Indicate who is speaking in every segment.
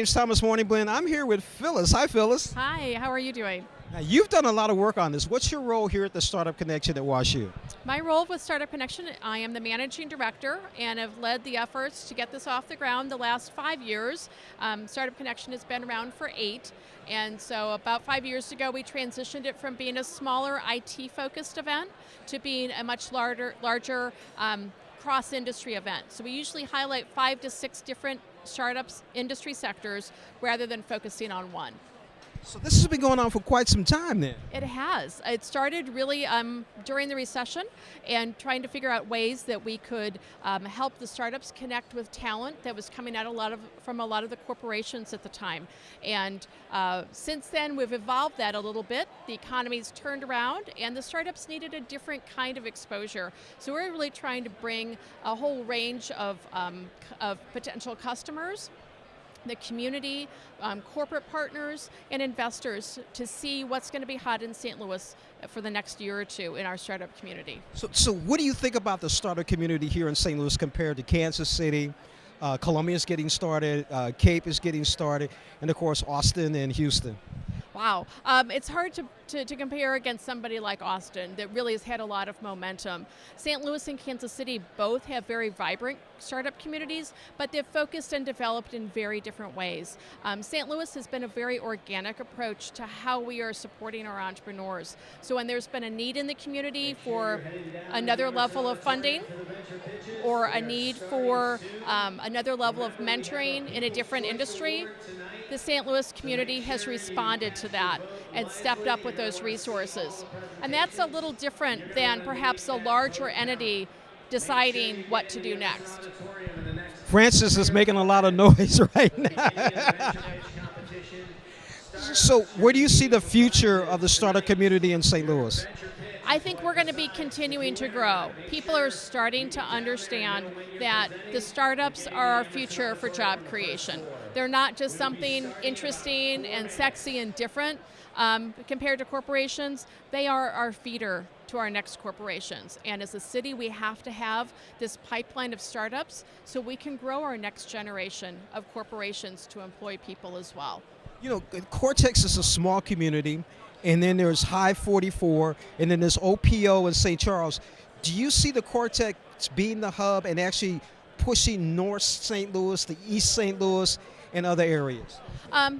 Speaker 1: James Thomas Morning Blend. I'm here with Phyllis. Hi, Phyllis.
Speaker 2: Hi, how are you doing?
Speaker 1: Now, you've done a lot of work on this. What's your role here at the Startup Connection at WashU?
Speaker 2: My role with Startup Connection, I am the managing director and have led the efforts to get this off the ground the last 5 years. Startup Connection has been around for 8, and so about 5 years ago we transitioned it from being a smaller IT-focused event to being a much larger cross-industry event. So we usually highlight 5 to 6 different startups, industry sectors, rather than focusing on one.
Speaker 1: So this has been going on for quite some time then.
Speaker 2: It has. It started really during the recession and trying to figure out ways that we could help the startups connect with talent that was coming out from a lot of the corporations at the time. And since then we've evolved that a little bit. The economy's turned around and the startups needed a different kind of exposure. So we're really trying to bring a whole range of potential customers, the community, corporate partners, and investors to see what's going to be hot in St. Louis for the next year or two in our startup community.
Speaker 1: So what do you think about the startup community here in St. Louis compared to Kansas City? Columbia is getting started, Cape is getting started, and of course Austin and Houston.
Speaker 2: Wow, it's hard to compare against somebody like Austin that really has had a lot of momentum. St. Louis and Kansas City both have very vibrant startup communities, but they've focused and developed in very different ways. St. Louis has been a very organic approach to how we are supporting our entrepreneurs. So when there's been a need in the community for another level of funding or a need for another level of mentoring in a different industry, the St. Louis community has responded to that and stepped up with those resources. And that's a little different than perhaps a larger entity deciding what to do next.
Speaker 1: Francis is making a lot of noise right now. So where do you see the future of the startup community in St. Louis?
Speaker 2: I think we're going to be continuing to grow. People are starting to understand that the startups are our future for job creation. They're not just something interesting and sexy and different compared to corporations. They are our feeder to our next corporations. And as a city, we have to have this pipeline of startups so we can grow our next generation of corporations to employ people as well.
Speaker 1: You know, Cortex is a small community, and then there's High 44, and then there's OPO in St. Charles. Do you see the Cortex being the hub and actually pushing North St. Louis to East St. Louis and other areas?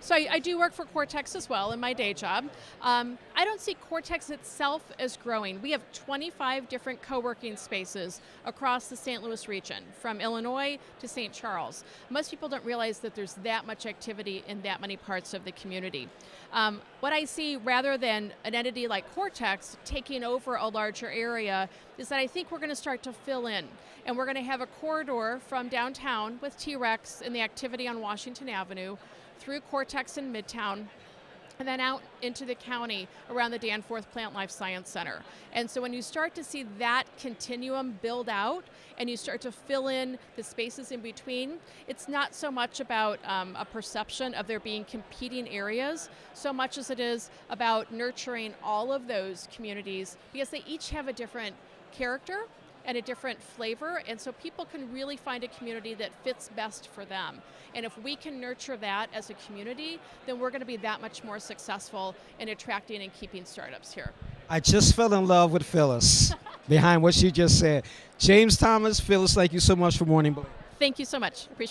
Speaker 2: So I do work for Cortex as well in my day job. I don't see Cortex itself as growing. We have 25 different co-working spaces across the St. Louis region, from Illinois to St. Charles. Most people don't realize that there's that much activity in that many parts of the community. What I see, rather than an entity like Cortex taking over a larger area, is that I think we're going to start to fill in. And we're going to have a corridor from downtown with T-Rex and the activity on Washington Avenue, through Cortex in Midtown, and then out into the county around the Danforth Plant Life Science Center. And so when you start to see that continuum build out and you start to fill in the spaces in between, it's not so much about a perception of there being competing areas, so much as it is about nurturing all of those communities, because they each have a different character and a different flavor, and so people can really find a community that fits best for them. And if we can nurture that as a community, then we're going to be that much more successful in attracting and keeping startups here.
Speaker 1: I just fell in love with Phyllis behind what she just said. James Thomas, Phyllis, thank you so much for Morning Blend.
Speaker 2: Thank you so much. Appreciate it.